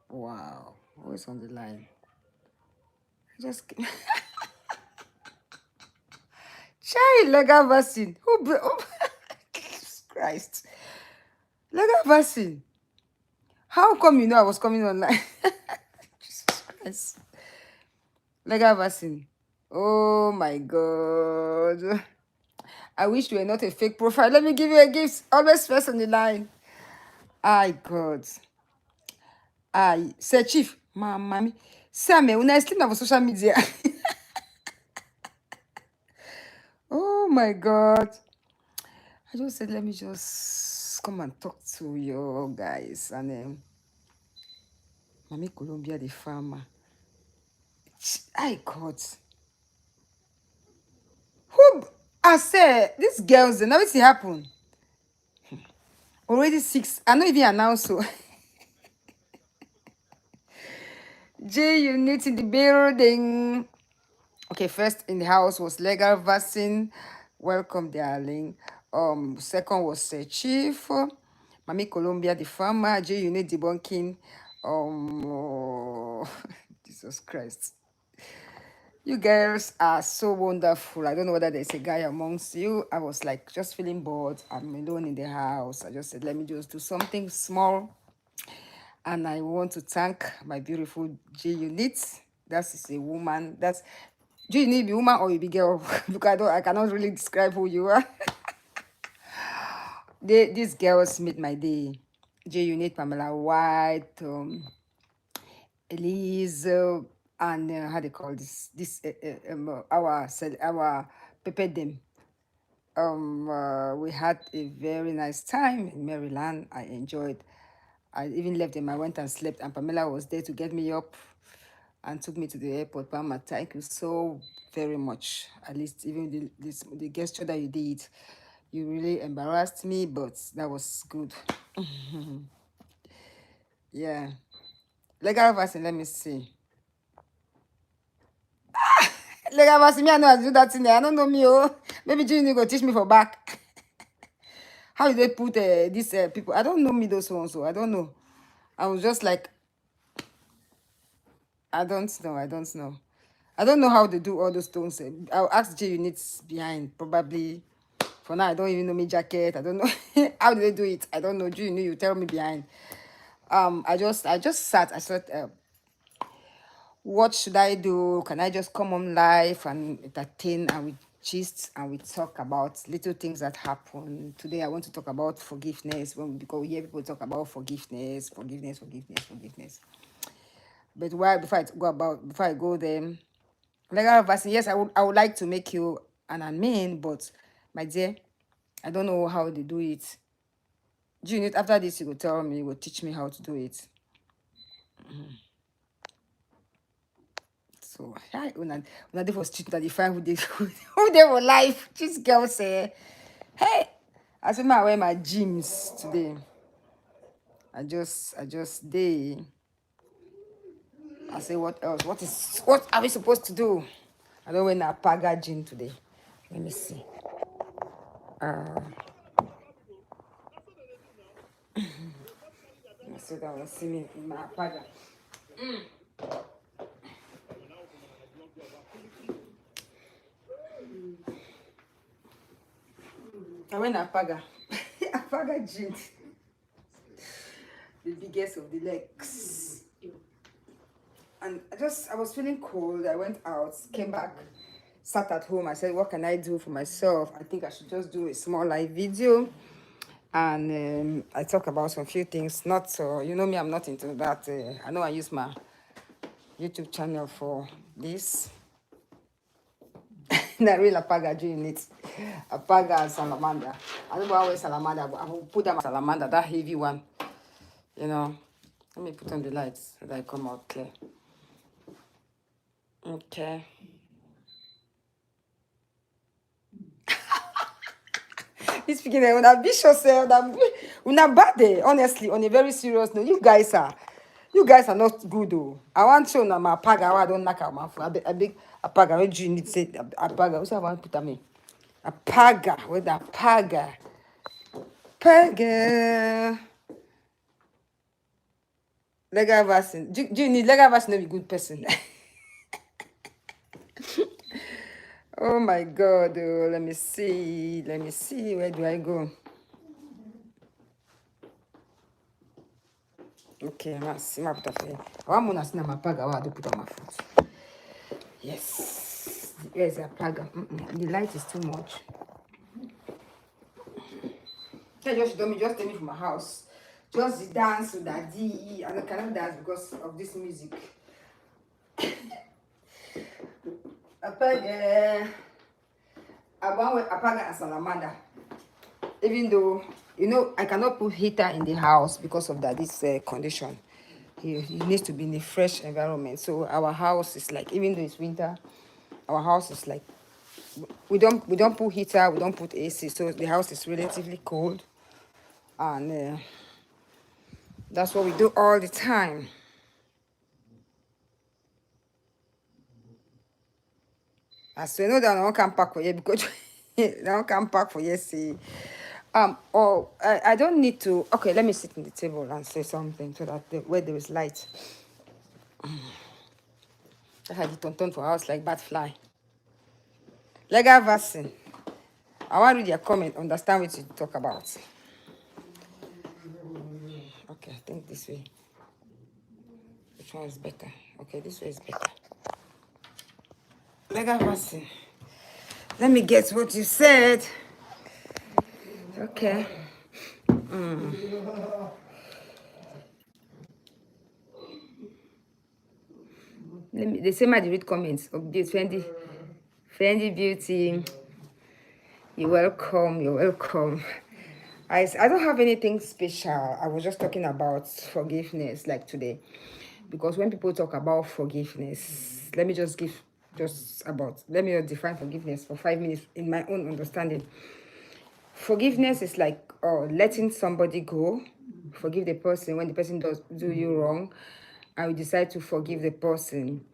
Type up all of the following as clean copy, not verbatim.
Wow. Always on the line. Just Chai legal vaccine. Jesus Christ. Legal vaccine. How come you know I was coming online? Jesus Christ. Legal vaccine. Oh my God. I wish you were not a fake profile. Let me give you a gift. Always first on the line. I God. I say chief. Mommy. Sam, when I sleep on social media. Oh my God. I just said, let me just come and talk to you guys. And Mommy Columbia, the farmer. I God. Who I said, these girls, they never see happen. Already 6. I don't even announce so. J unit in the building. Okay, first in the house was legal vaccine. Welcome, darling. Second was chief. Mami Columbia, the farmer. J unit debunking. Jesus Christ. You girls are so wonderful. I don't know whether there's a guy amongst you. I was like just feeling bored. I'm alone in the house. I just said, let me just do something small. And I want to thank my beautiful J Unit. That is a woman. That's do you need be woman or you be girl? Because I cannot really describe who you are. These girls made my day. J Unit, Pamela White, Elise, and how they call our Pepe them. We had a very nice time in Maryland. I enjoyed. I even left them. I went and slept, and Pamela was there to get me up and took me to the airport. Pama, thank you so very much. At least even the gesture that you did, you really embarrassed me, but that was good. Yeah. Legal vaccine, let me see. Legal vaccine, me, I know how to do that thing. I don't know me, oh. Maybe Junior go teach me for back. How do they put these people? I don't know me those ones, so I don't know. I was just like, I don't know. I don't know how they do all those things. I'll ask J units behind. Probably for now, I don't even know me jacket. I don't know how do they do it. I don't know. J unit, you tell me behind. I just sat. I said, what should I do? Can I just come on live and entertain and we gist and we talk about little things that happen? Today I want to talk about forgiveness because we hear people talk about forgiveness. But before I go there, legal vaccine, yes, I would like to make you an admin, but my dear, I don't know how they do it. June, after this, you will tell me, you will teach me how to do it. So, hi, una dey for street, that define who they were life. This girl say, hey, I said, I wear my jeans today. I just day. I say, what else? What are we supposed to do? I don't wear a paga jean today. Let me see. So that was see me in my paga. I went a paga. A paga jean. The biggest of the legs. And I was feeling cold. I went out, came back, sat at home. I said, what can I do for myself? I think I should just do a small live video. And I talk about some few things. Not so, you know me, I'm not into that. I know I use my YouTube channel for this. Not real Apaga doing it. Apaga and salamander. I don't know how salamander, but I will put them salamander, that heavy one. You know. Let me put on the lights so that I come out clear. Okay. He's speaking on a vicious, on a bad day. Honestly, on a very serious note, you guys are not good though. I want to know my paga. I don't knock out my foot. A big a paga. What do you need to say? A paga. What's I want to put on me? A paga. With a paga. Paga. Legal vaccine. Do you need legal vaccine to be a good person? Oh my God. Oh, let me see. Let me see. Where do I go? Okay, mas ma put off. I want to see my paga. I want to put on my foot. Yes. There's a paga. The light is too much. I just don't me just take me from my house. Just dance with that D and I cannot dance because of this music. Apaga and salamander. Even though I cannot put heater in the house because of that this condition. It needs to be in a fresh environment. So our house is like, even though it's winter, our house is like we don't put heater, we don't put AC, so the house is relatively cold, and that's what we do all the time. So you know that I don't come back for you because I don't come back for you. See, I don't need to. Okay, let me sit in the table and say something so that where there is light. I had it on for house like bad fly. Legal vaccine. I want to read your comment, understand what you talk about. Okay, I think this way. Which one is better? Okay, this way is better. Legal vaccine. Let me get what you said. Okay. They say my read comments. Update Fendi Beauty. You're welcome. You're welcome. I don't have anything special. I was just talking about forgiveness like today. Because when people talk about forgiveness, let me just define forgiveness for 5 minutes in my own understanding. Forgiveness is like letting somebody go, forgive the person when the person does do you wrong, and you decide to forgive the person.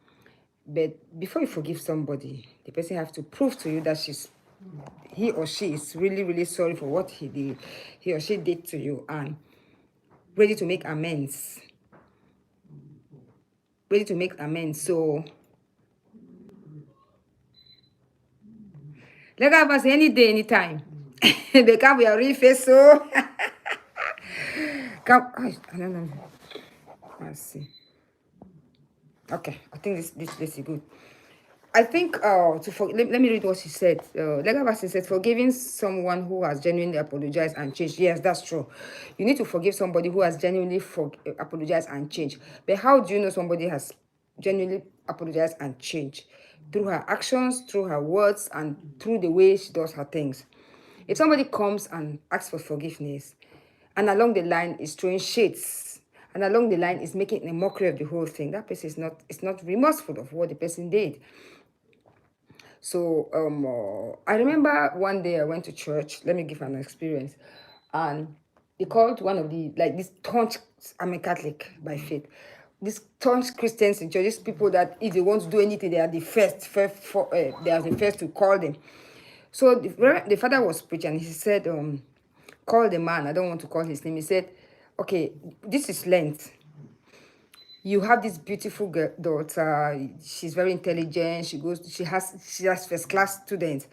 But before you forgive somebody, the person have to prove to you that he or she is really, really sorry for what he or she did to you and ready to make amends. Ready to make amends. So let us any day, anytime. They can't be a real face, so come. I don't know. Let's see. Okay, I think this is good. I think let me read what she said. Legal Bassett said, forgiving someone who has genuinely apologized and changed. Yes, that's true. You need to forgive somebody who has genuinely apologized and changed. But how do you know somebody has genuinely apologized and changed? Through her actions, through her words, and through the way she does her things. If somebody comes and asks for forgiveness, and along the line is throwing shades, and along the line is making a mockery of the whole thing, that person is not remorseful of what the person did. So I remember one day I went to church. Let me give an experience, and they called one of the this staunch. I'm a Catholic by faith. These staunch Christians in church, these people that if they want to do anything, they are the first they are the first to call them. So the father was preaching. He said, call the man. I don't want to call his name. He said, okay, this is Lent. You have this beautiful daughter. She's very intelligent. She has first class students,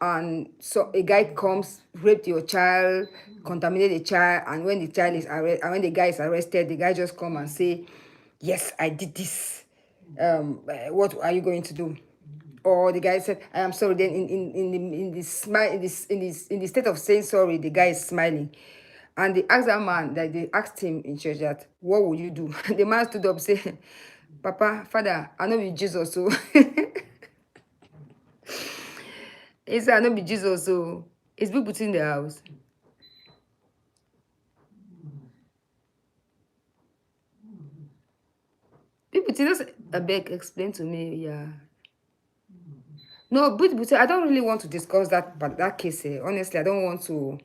and so a guy comes, raped your child, contaminate the child, and when the child is arrested, and when the guy is arrested, the guy just come and say, yes, I did this. What are you going to do? Or the guy said, I am sorry. Then in the state of saying sorry, the guy is smiling. And they asked that man, that they asked him in church that, what will you do? The man stood up, say, Papa, Father, I know be Jesus, so he said, I know be Jesus, so it's people in the house. People just a beg explain to me, yeah. No, but I don't really want to discuss that, but that case, honestly, I don't want to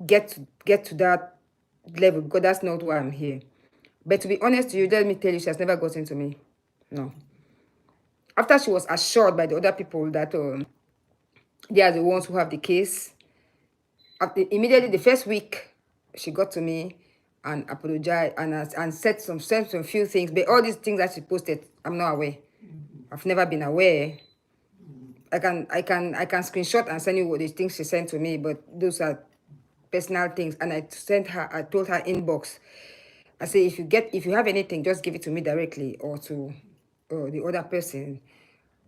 get to that level because that's not why I'm here. But to be honest to you, let me tell you, she has never gotten to me. No. After she was assured by the other people that they are the ones who have the case, immediately the first week, she got to me and apologized and said some few things. But all these things that she posted, I'm not aware. I've never been aware. I can screenshot and send you what the things she sent to me, but those are personal things. And I told her inbox. I say if you have anything, just give it to me directly or to the other person.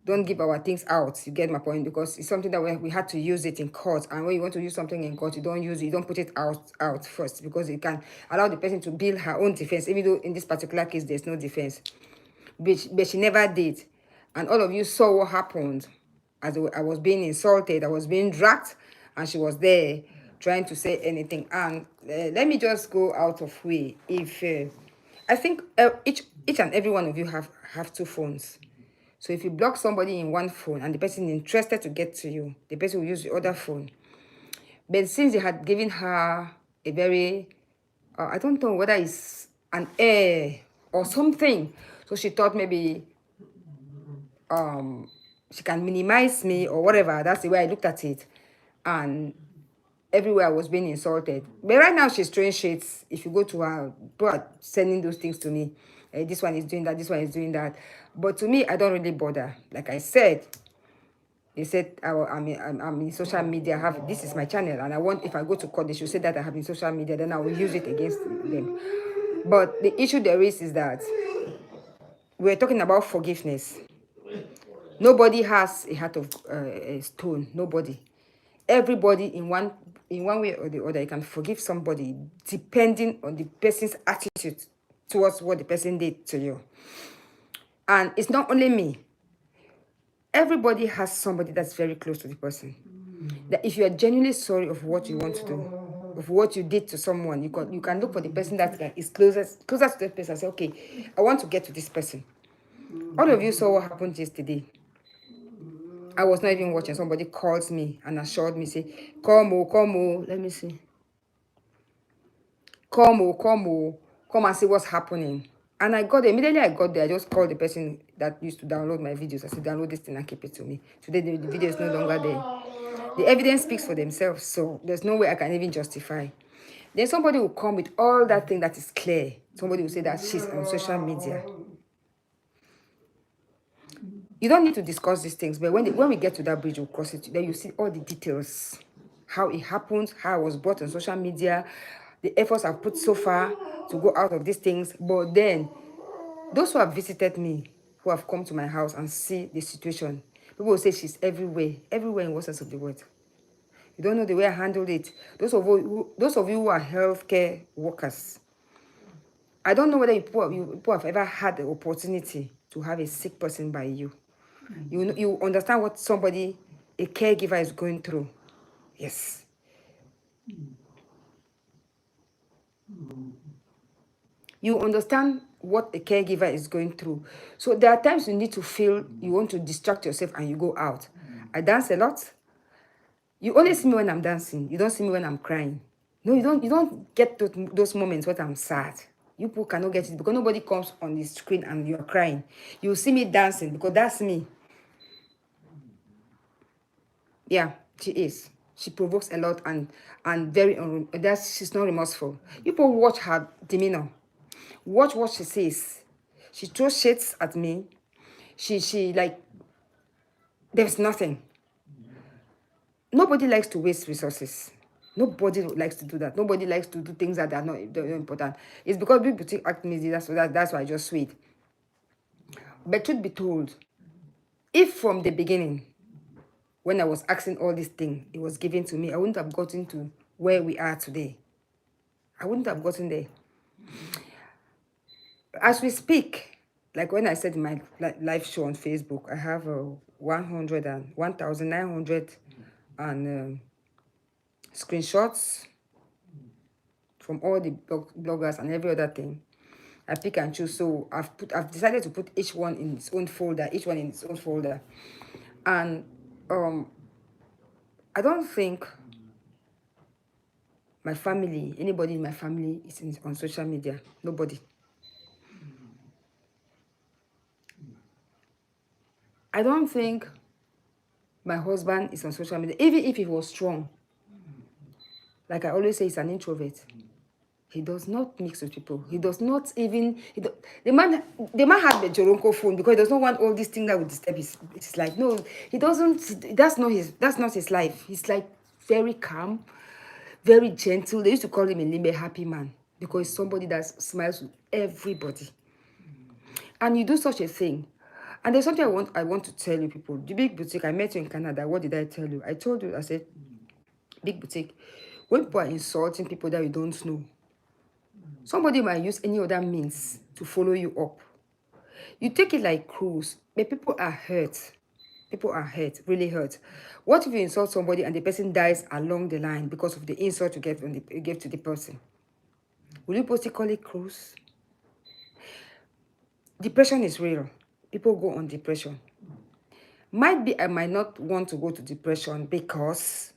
Don't give our things out. You get my point? Because it's something that we had to use it in court. And when you want to use something in court, you don't put it out first because it can allow the person to build her own defense, even though in this particular case there's no defense. But she never did. And all of you saw what happened. As I was being insulted, I was being dragged, and she was there trying to say anything. And let me just go out of way. If I think each and every one of you have two phones. So if you block somebody in one phone and the person is interested to get to you, the person will use the other phone. But since they had given her a very, I don't know whether it's an air or something. So she thought maybe she can minimize me or whatever. That's the way I looked at it. And everywhere I was being insulted. But right now she's throwing shades. If you go to her, people are sending those things to me. This one is doing that, this one is doing that. But to me, I don't really bother. Like I said, they said I'm in social media. This is my channel, and I want, if I go to court, they should say that I have in social media. Then I will use it against them. But the issue there is that we're talking about forgiveness. Nobody has a heart of a stone. Nobody. Everybody in one way or the other, you can forgive somebody depending on the person's attitude towards what the person did to you. And it's not only me. Everybody has somebody that's very close to the person. That if you are genuinely sorry of what you want to do, of what you did to someone, you can look for the person that is closest to the person and say, okay, I want to get to this person. All of you saw what happened yesterday. I was not even watching. Somebody called me and assured me, say, come, let me see. Come and see what's happening. And immediately I got there, I just called the person that used to download my videos. I said, download this thing and keep it to me. Today, the video is no longer there. The evidence speaks for themselves, so there's no way I can even justify. Then somebody will come with all that thing that is clear. Somebody will say that she's on social media. You don't need to discuss these things, but when we get to that bridge, we'll cross it. Then you see all the details, how it happened, how I was brought on social media, the efforts I've put so far to go out of these things. But then, those who have visited me, who have come to my house and see the situation, people will say she's everywhere in what sense of the word. You don't know the way I handled it. Those of you who are healthcare workers, I don't know whether people have ever had the opportunity to have a sick person by you. You understand what a caregiver is going through. Yes. You understand what a caregiver is going through. So there are times you need to feel you want to distract yourself and you go out. I dance a lot. You only see me when I'm dancing. You don't see me when I'm crying. No, you don't get those moments when I'm sad. You people cannot get it because nobody comes on the screen and you're crying. You see me dancing because that's me. Yeah, she is. She provokes a lot and she's not remorseful. People watch her demeanor. Watch what she says. She throws shades at me. She like, there's nothing. Nobody likes to waste resources. Nobody likes to do that. Nobody likes to do things that are not important. It's because big boutique act me, that's why I just sweet. But truth be told, if from the beginning, when I was asking all these things, it was given to me, I wouldn't have gotten to where we are today. I wouldn't have gotten there. As we speak, like when I said in my live show on Facebook, I have 1,900 and screenshots from all the bloggers and every other thing. I pick and choose. So I've decided to put each one in its own folder. And I don't think my family, anybody in my family is on social media. Nobody. I don't think my husband is on social media. Even if he was strong, like I always say, he's an introvert. He does not mix with people. He does not even. The man has the Joronko phone because he does not want all these things that would disturb his life. No, he doesn't. That's not his life. He's like very calm, very gentle. They used to call him a limbe happy man because he's somebody that smiles with everybody. And you do such a thing. And there's something I want to tell you people. The big boutique, I met you in Canada. What did I tell you? I told you, I said, big boutique. When people are insulting people that you don't know, somebody might use any other means to follow you up. You take it like cruise, but people are hurt. People are hurt, really hurt. What if you insult somebody and the person dies along the line because of the insult you gave to the person? Will you post call it cruise? Depression is real. People go on depression. Might be I might not want to go to depression because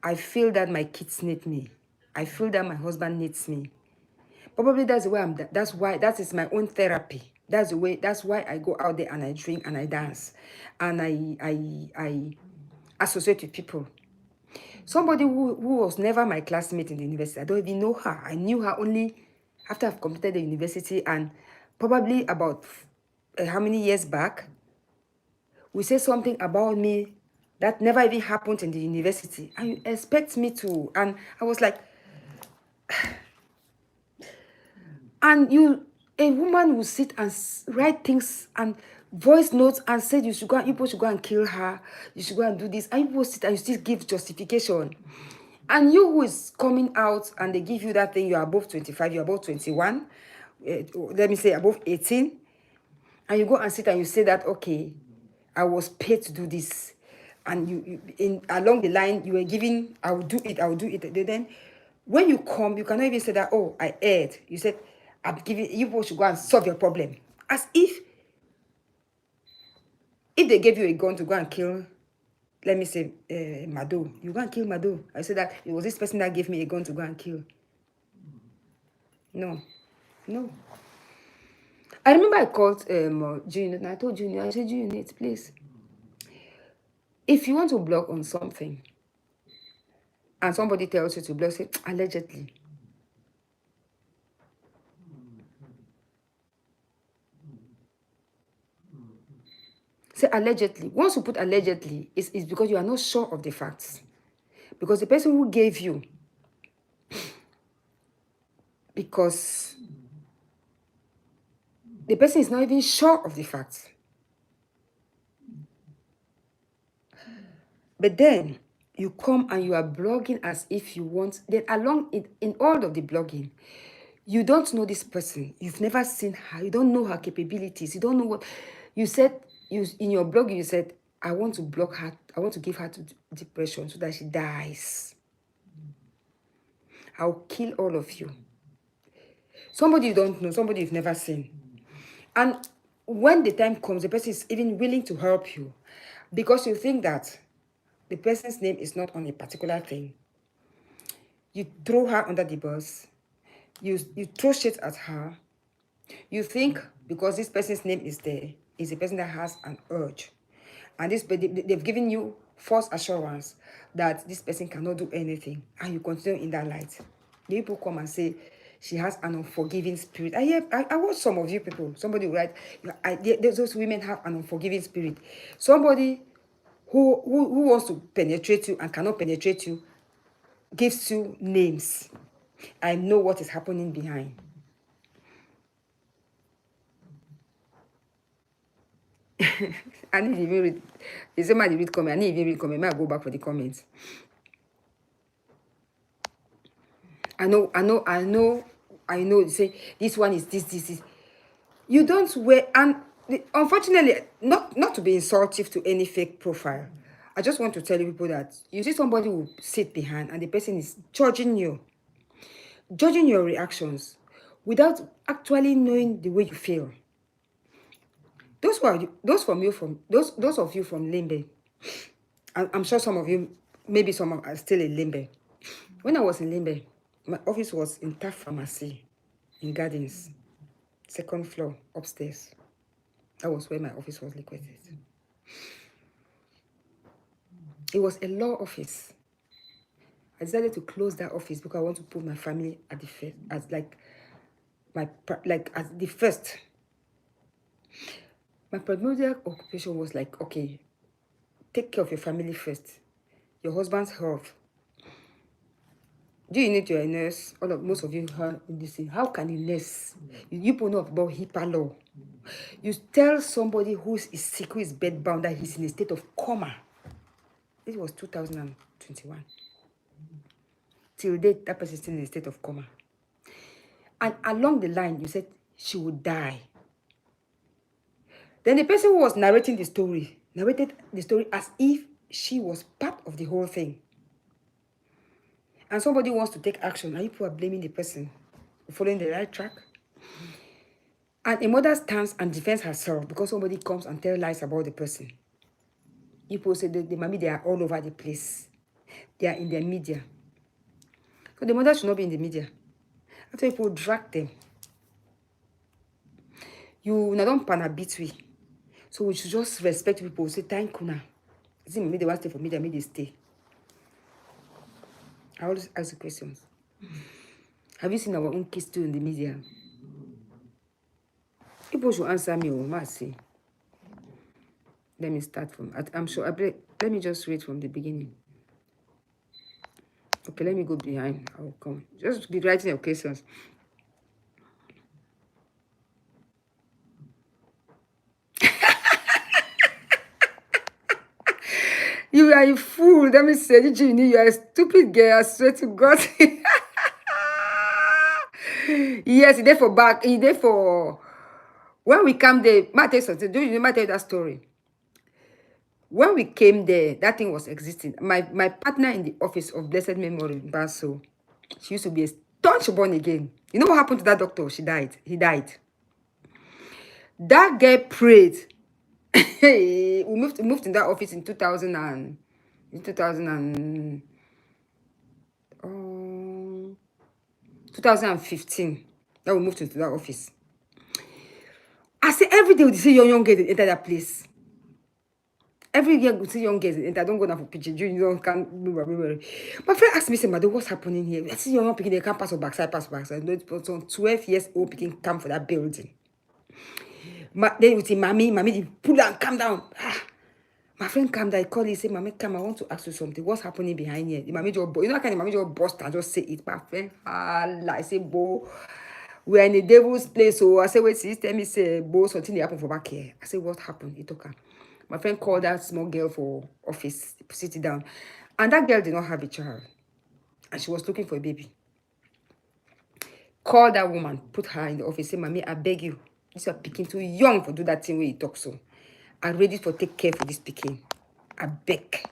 I feel that my kids need me. I feel that my husband needs me. Probably that's the way that is my own therapy. That's why I go out there and I drink and I dance. And I associate with people. Somebody who was never my classmate in the university. I don't even know her. I knew her only after I've completed the university, and probably about how many years back, we say something about me that never even happened in the university. And you expect me to, and I was like, and a woman will sit and write things and voice notes and say you should people should go and kill her, you should go and do this, and you sit and you still give justification. And you who is coming out and they give you that thing, you're above 25, you're above 21, let me say above 18, and you go and sit and you say that, okay, I was paid to do this, and you in along the line you were giving, I will do it. Then when you come, you cannot even say that, oh, I erred. You said, I'm giving you people should go and solve your problem. As if they gave you a gun to go and kill, let me say, Mado, you go and kill Mado. I said that it was this person that gave me a gun to go and kill. No. I remember I called Junior and I told Junior, I said, Junior, please, if you want to block on something and somebody tells you to block, say, allegedly. Say allegedly. Once you put allegedly, it's because you are not sure of the facts. Because the person who gave you, because the person is not even sure of the facts. But then you come and you are blogging as if you want, then along in all of the blogging, you don't know this person. You've never seen her. You don't know her capabilities. You don't know what you said. In your blog, you said, I want to block her. I want to give her to depression so that she dies. I'll kill all of you. Somebody you don't know, somebody you've never seen. And when the time comes, the person is even willing to help you because you think that the person's name is not on a particular thing. You throw her under the bus. You throw shit at her. You think because this person's name is there, is a person that has an urge. And they've given you false assurance that this person cannot do anything. And you continue in that light. The people come and say, she has an unforgiving spirit. I watch some of you people. Somebody will write, those women have an unforgiving spirit. Somebody who wants to penetrate you and cannot penetrate you gives you names. I know what is happening behind. I need to even read. Is somebody read comment? I need to even read comment. May I go back for the comments? I know. You say this one is this. You don't wear, and unfortunately, not to be insultive to any fake profile. I just want to tell you people that you see somebody who sit behind and the person is judging your reactions without actually knowing the way you feel. Those of you from Limbe, I'm sure some of you, maybe some are still in Limbe. When I was in Limbe, my office was in Taft Pharmacy in Gardens, second floor upstairs. That was where my office was located. It was a law office. I decided to close that office because I want to put my family at the first, as as the first. My primordial occupation was like, okay, take care of your family first, your husband's health. Do you need your nurse? Most of you are in this thing. How can you nurse? You people know about HIPAA law. You tell somebody who is sick, who is bedbound, that he's in a state of coma. This was 2021. Till date, that person is still in a state of coma. And along the line, you said she would die. Then the person who was narrated the story as if she was part of the whole thing. And somebody wants to take action, and people are blaming the person for following the right track. And a mother stands and defends herself because somebody comes and tells lies about the person. People say the mommy, they are all over the place. They are in their media. So the mother should not be in the media. After people drag them, you don't pan a bit we. So we should just respect people. Say thank you now. See, maybe they want to stay for media, maybe they stay. I always ask the questions. Have you seen our own kids too in the media? People should answer me. Must say. Let me start from. I'm sure. Let me just read from the beginning. Okay, let me go behind. I will come. Just be writing your questions. You are a fool. Let me say, you are a stupid girl. I swear to God. Yes, he there for back. He there for. When we come there, might tell you something. Do you might tell you that story? When we came there, that thing was existing. My partner in the office of blessed memory, Baso, she used to be a staunch born again. You know what happened to that doctor? She died. He died. That girl prayed. We moved in that office in 2000 and 2015. Then we moved into that office. I say every day we see young girls enter that place. Every year we see young girls enter. Don't go down for picture. You don't can. My friend asked me, say, "Mother, what's happening here?" I see young people they can't pass backside. Some 12 years old picking come for that building. Then we see mommy, they pull down, calm down. My friend come down, he called, he said, "Mommy, come, I want to ask you something. What's happening behind here?" The mommy just, you know, kind of mommy just bust and just say it. My friend, I say, "Bo, we are in a devil's place." So I say, "Wait, sis, tell me, say, Bo, something happened for back here." I say, "What happened?" He took her. My friend called that small girl for office, sit down. And that girl did not have a child. And she was looking for a baby. Call that woman, put her in the office, say, "Mommy, I beg you. This are picking too young for do that thing where you talk so. I'm ready for take care for this picking. I beg."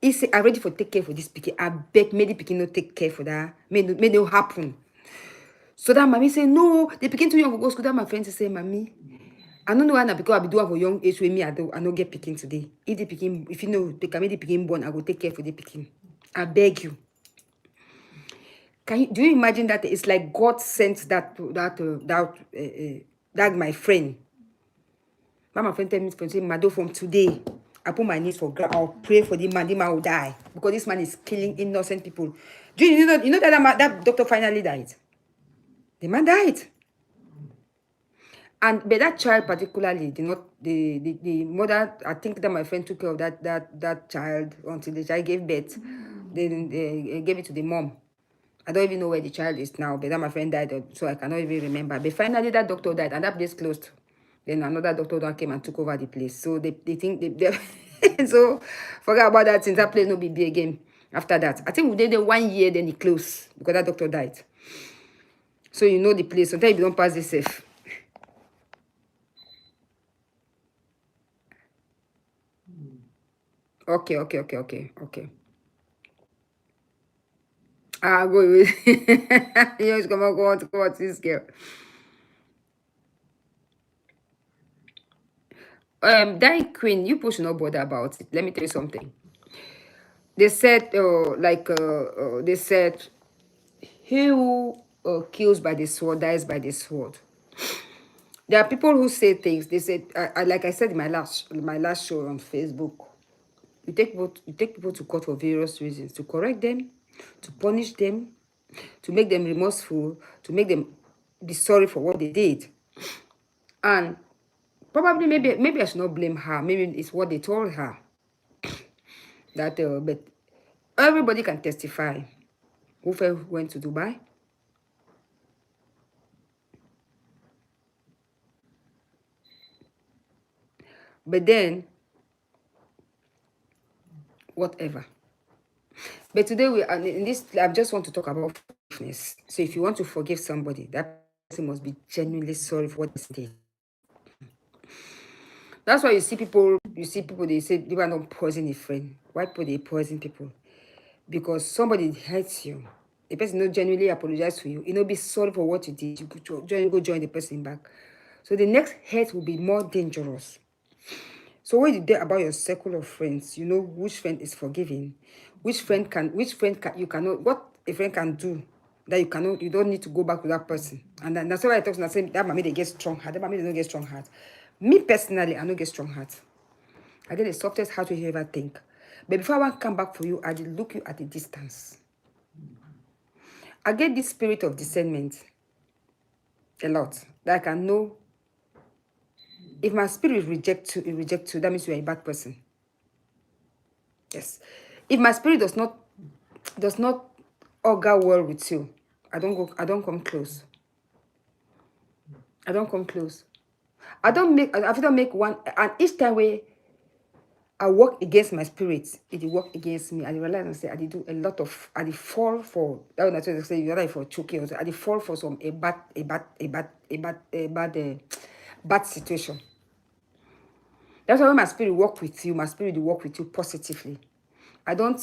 He said, "I'm ready for take care for this picking. I beg, maybe picking no take care for that. May no happen." So that mommy say, "No, they picking too young for go school." That my friend say, "Mommy, I don't know why now because I be doing for young age with me. I don't get picking today. If they picking, if you know, they can make the picking born, I go take care for the picking. I beg you." Do you imagine that it's like God sent that my friend. My friend tell me, say, "Mado, from today, I put my knees for ground. I'll pray for the man. The man will die because this man is killing innocent people." Do you know that doctor finally died? The man died. But that child particularly did not. The mother, I think that my friend took care of that child until the child gave birth. Then they gave it to the mom. I don't even know where the child is now, but that my friend died, so I cannot even remember. But finally, that doctor died, and that place closed. Then another doctor came and took over the place. So they think they so forget about that. Since that place no be big again. After that, I think we did it 1 year, then it closed because that doctor died. So you know the place. Sometimes you don't pass this safe. Okay. I'll go with you. Come on, this girl. That queen, you push no bother about it. Let me tell you something. They said, they said, he who kills by the sword dies by the sword. There are people who say things. They said, like I said in my last show on Facebook, you take people to court for various reasons: to correct them, to punish them, to make them remorseful, to make them be sorry for what they did. And probably maybe I should not blame her. Maybe it's what they told her. But everybody can testify. Who went to Dubai? But then, whatever. But today we are in this. I just want to talk about forgiveness. So if you want to forgive somebody, that person must be genuinely sorry for what they did. That's why you see people. They say they are not poison a friend. Why people they poison people? Because somebody hurts you. The person not genuinely apologize to you. You know, be sorry for what you did. You go join the person back. So the next hurt will be more dangerous. So when you did about your circle of friends, you know which friend is forgiving, which friend can you cannot, what a friend can do that you don't need to go back to that person. And that's why I talk and say that mommy they get strong heart, that mommy they don't get strong heart. Me personally, I don't get strong heart. I get the softest heart you ever think. But before I come back for you, I did look you at a distance. I get this spirit of discernment a lot. That I can know if my spirit rejects you, that means you are a bad person. Yes. If my spirit does not augur well with you, I don't come close. I don't come close. I don't make one, and each time I work against my spirit, it work against me. I realize and say I did do a lot of I did fall for that when I try to say you are for choking, I did fall for some a bad situation. That's why when my spirit work with you, my spirit will work with you positively. I don't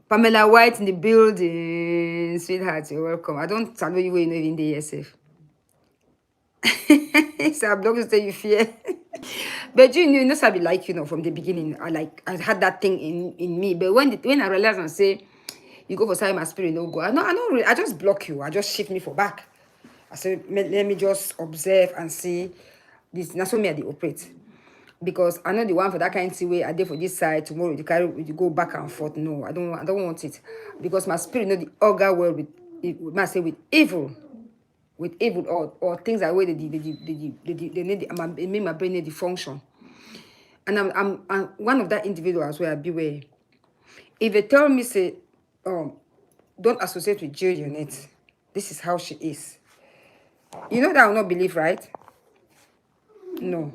Pamela White in the building, sweetheart, you're welcome. I don't know you when you know in the ESF. So I'm not going to say you fear. But you know, I be like, from the beginning, I had that thing in me. But when I realized and say, you go for side, my spirit no go. I just block you. I just shift me for back. I said, let me just observe and see this. That's what me I dey operate. Because I know the one for that kind of way I did for this side, tomorrow you go back and forth. No, I don't want it. Because my spirit know the augur well with evil. With evil or things that way they need it make my brain need the function. And I'm one of that individuals where I beware. If they tell me say, don't associate with Jill Unit, this is how she is. You know that I will not believe, right? No.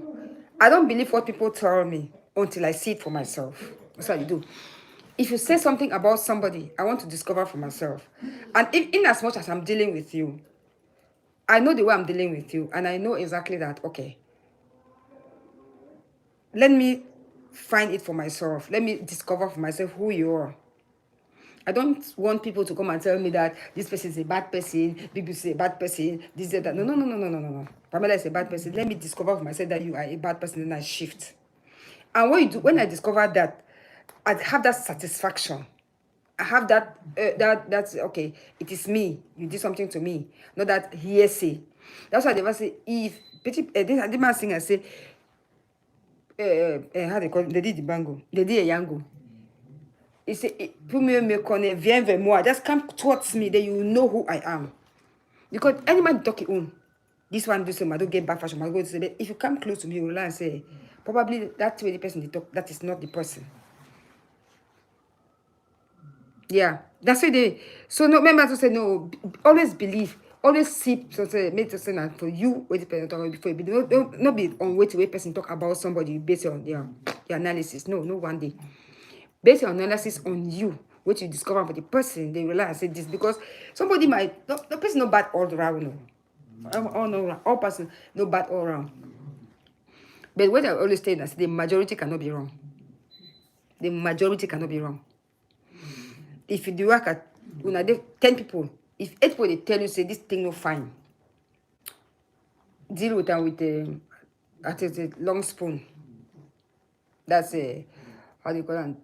I don't believe what people tell me until I see it for myself. That's what you do. If you say something about somebody, I want to discover for myself. And in as much as I'm dealing with you, I know the way I'm dealing with you, and I know exactly that, okay, let me find it for myself. Let me discover for myself who you are. I don't want people to come and tell me that this person is a bad person, people say a bad person, this, that. No. Pamela is a bad person. Let me discover for myself that you are a bad person, and I shift. And when I discover that, I have that satisfaction. I have that's okay. It is me. You did something to me. Not that hearsay. That's why they ever say if this man singer say how they call it? They did the bango. They did a yango. He say viens vers moi. Just come towards me. Then you know who I am. Because any man talk your own. This one do some. I don't get back fashion. I go to say if you come close to me, you will and say probably that way the person they talk. That is not the person. Yeah, that's what they. So no, remember to say no. Always believe. Always see. So say make to say that for you. Wait the person talk before you. Don't be on wait to wait person talk about somebody based on your analysis. No, one day. Based on analysis on you, what you discover for the person, they realize say this because somebody might the person no bad all around. No, all person no bad all around. But what I always say is the majority cannot be wrong. The majority cannot be wrong. If you do work at 10 people, if 8 people they tell you say this thing no fine, deal with them with a long spoon. That's a how do you call it?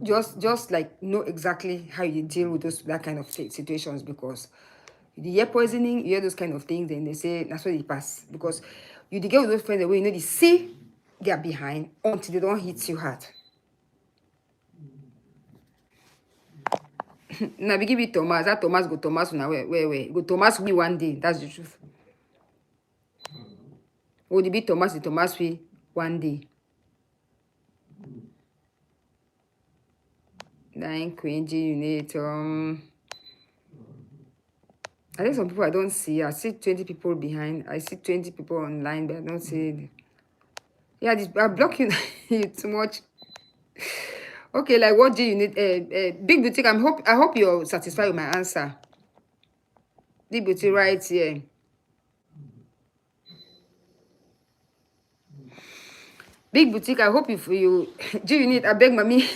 Just like know exactly how you deal with that kind of situations, because you hear poisoning, you hear those kind of things, then they say that's why they pass. Because you get with those friends the way they see they are behind until they don't hit you hard. Now we give it Thomas. That Thomas go Thomas now where go Thomas we one day. That's the truth. Oh, the big Thomas the Thomas we one day. Nine Queen G unit. I think some people I don't see. I see 20 people behind. I see 20 people online, but I don't see. Yeah, I block you too much. Okay, like what do you need? Big boutique. I hope you're satisfied with my answer. Big boutique right here. Big boutique. I hope if you do you need. I beg mommy.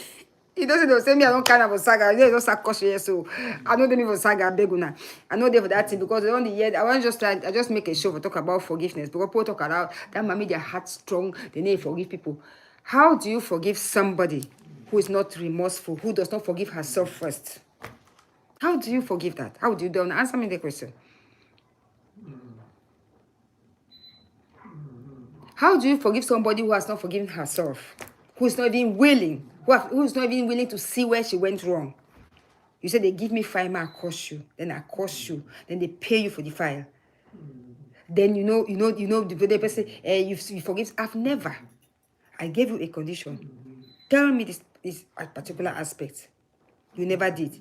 He doesn't know. Say me I don't kind of a saga. I don't sack cautious, so I know them even saga. I beg una. I know they for that thing because on the year I want just I just make a show for talk about forgiveness because people talk about that mommy their heart strong. They need to forgive people. How do you forgive somebody who is not remorseful, who does not forgive herself first? How do you forgive that? How do you do? Answer me the question. How do you forgive somebody who has not forgiven herself? Who is not even willing? Who is not even willing to see where she went wrong? You said they give me file, I cost you. Then I cost you. Then they pay you for the file. Then the person you forgive. I've never. I gave you a condition. Tell me this particular aspect. You never did.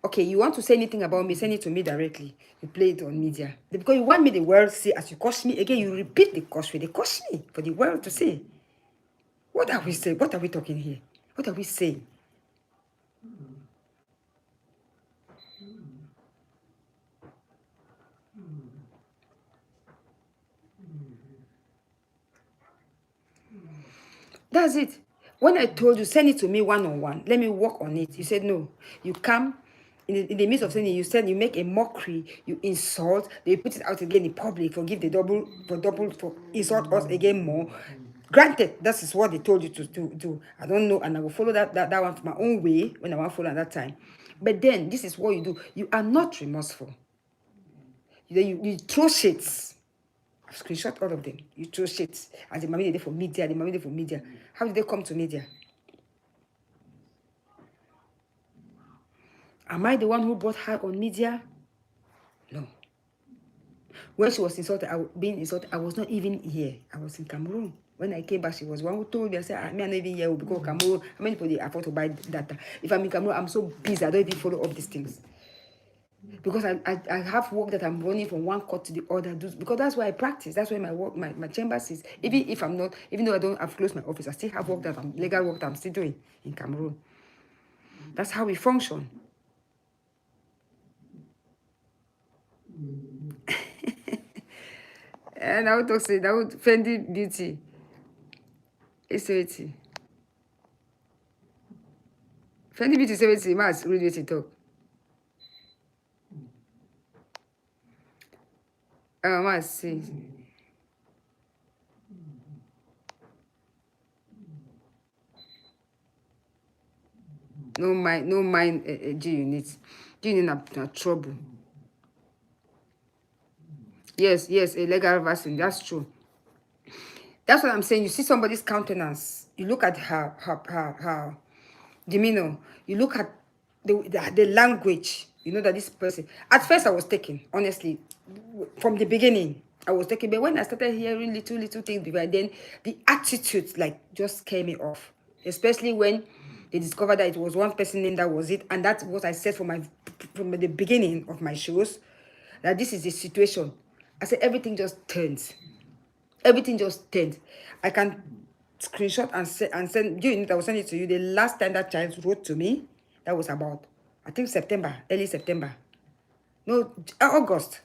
Okay, you want to say anything about me, send it to me directly. You play it on media. Because you want me the world to see as you cost me, again, you repeat the cost. They cost me for the world to see. What are we saying? What are we talking here? What are we saying? That's it. When I told you, send it to me one-on-one, let me work on it. You said no. You come in the midst of saying you said you make a mockery, you insult, they put it out again in public, for insult us again more. Granted, that is what they told you to do. I don't know, and I will follow that one my own way when I want to follow at that time. But then this is what you do. You are not remorseful. You throw shits. I've screenshot all of them. You throw shit. And the mommy did it for media. The mommy did it for media. How did they come to media? Am I the one who brought her on media? No. When she was being insulted, I was not even here. I was in Cameroon. When I came back, she was one who told me, I said, I'm not even here because Cameroon, how many people they afford to buy data? If I'm in Cameroon, I'm so busy, I don't even follow up these things. Because I have work that I'm running from one court to the other. Because that's why I practice. That's why my work, my chambers is. Even though I've closed my office, I still have legal work that I'm still doing in Cameroon. That's how we function. And I would talk say that would Fendi Beauty. It's 80. Fendi Beauty 70, mas really to talk. Mas see. No mind G unit. G unit na trouble. Yes, a legal vaccine. That's true. That's what I'm saying. You see somebody's countenance. You look at her demeanor. You look at the language. You know that this person. At first, I was taken. Honestly, from the beginning, I was taken. But when I started hearing little things, then the attitude just scared me off. Especially when they discovered that it was one person name that was it, and that's what I said from the beginning of my shows. That this is the situation. I said everything just turns. Everything just turned. I can screenshot and send you. I will send it to you. The last time that child wrote to me, that was about, I think September, early September. No, August.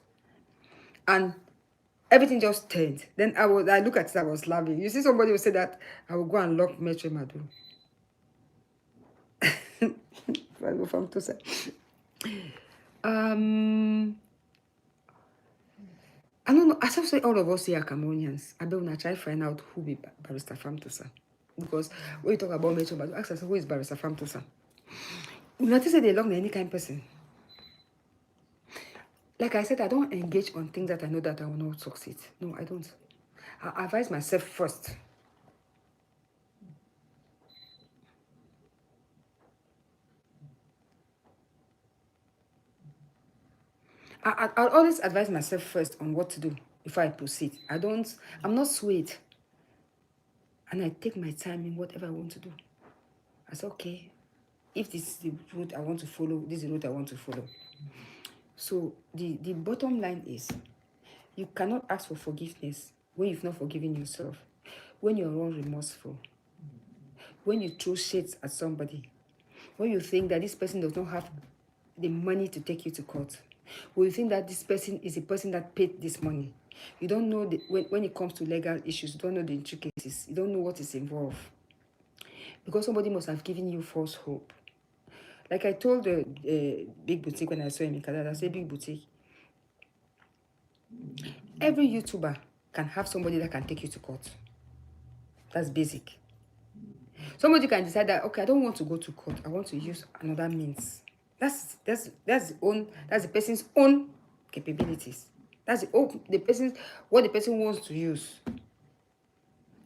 And Everything just turned. Then I look at it, I was laughing. You see somebody who said that I will go and lock Metro Madu. I don't know. I just say all of us here are Cameroonians. I don't know. Try to find out who be Barrister Famtosa. Because when you talk about Metro Madu, ask us who is Barrister Famtosa. You notice that they lock any kind of person. Like I said, I don't engage on things that I know that I will not succeed. No, I don't. I advise myself first. I'll always advise myself first on what to do before I proceed. I'm not swayed. And I take my time in whatever I want to do. I say, okay, if this is the route I want to follow, this is the route I want to follow. So the bottom line is, you cannot ask for forgiveness when you've not forgiven yourself, when you're all remorseful, when you throw shades at somebody, when you think that this person does not have the money to take you to court, when you think that this person is a person that paid this money. You don't know, when it comes to legal issues, you don't know the intricacies, you don't know what is involved. Because somebody must have given you false hope. Like I told the Big Boutique when I saw him in Canada, I said, Big Boutique, every YouTuber can have somebody that can take you to court. That's basic. Somebody can decide that, okay, I don't want to go to court. I want to use another means. That's the person's own capabilities. That's what the person wants to use.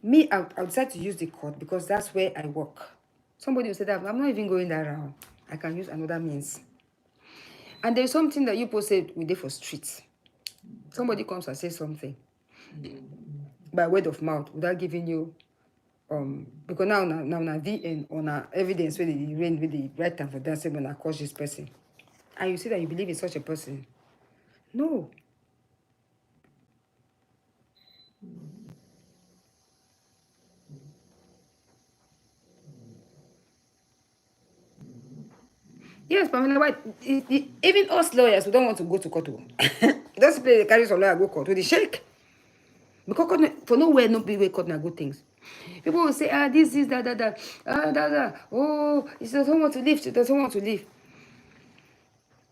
Me, I'll decide to use the court because that's where I work. Somebody will say that I'm not even going that round. I can use another means. And there's something that you people said we did for streets. Somebody comes and says something by word of mouth without giving you because now VN on evidence where they rain with the right time for that say when I cause this person. And you say that you believe in such a person. No. Yes, Pamela White, even us lawyers, we don't want to go to court. Those people they carry some lawyer go court with the shake. Because for nowhere, no people court na good things. People will say, this is that. Oh, she doesn't want to leave. She doesn't want to leave.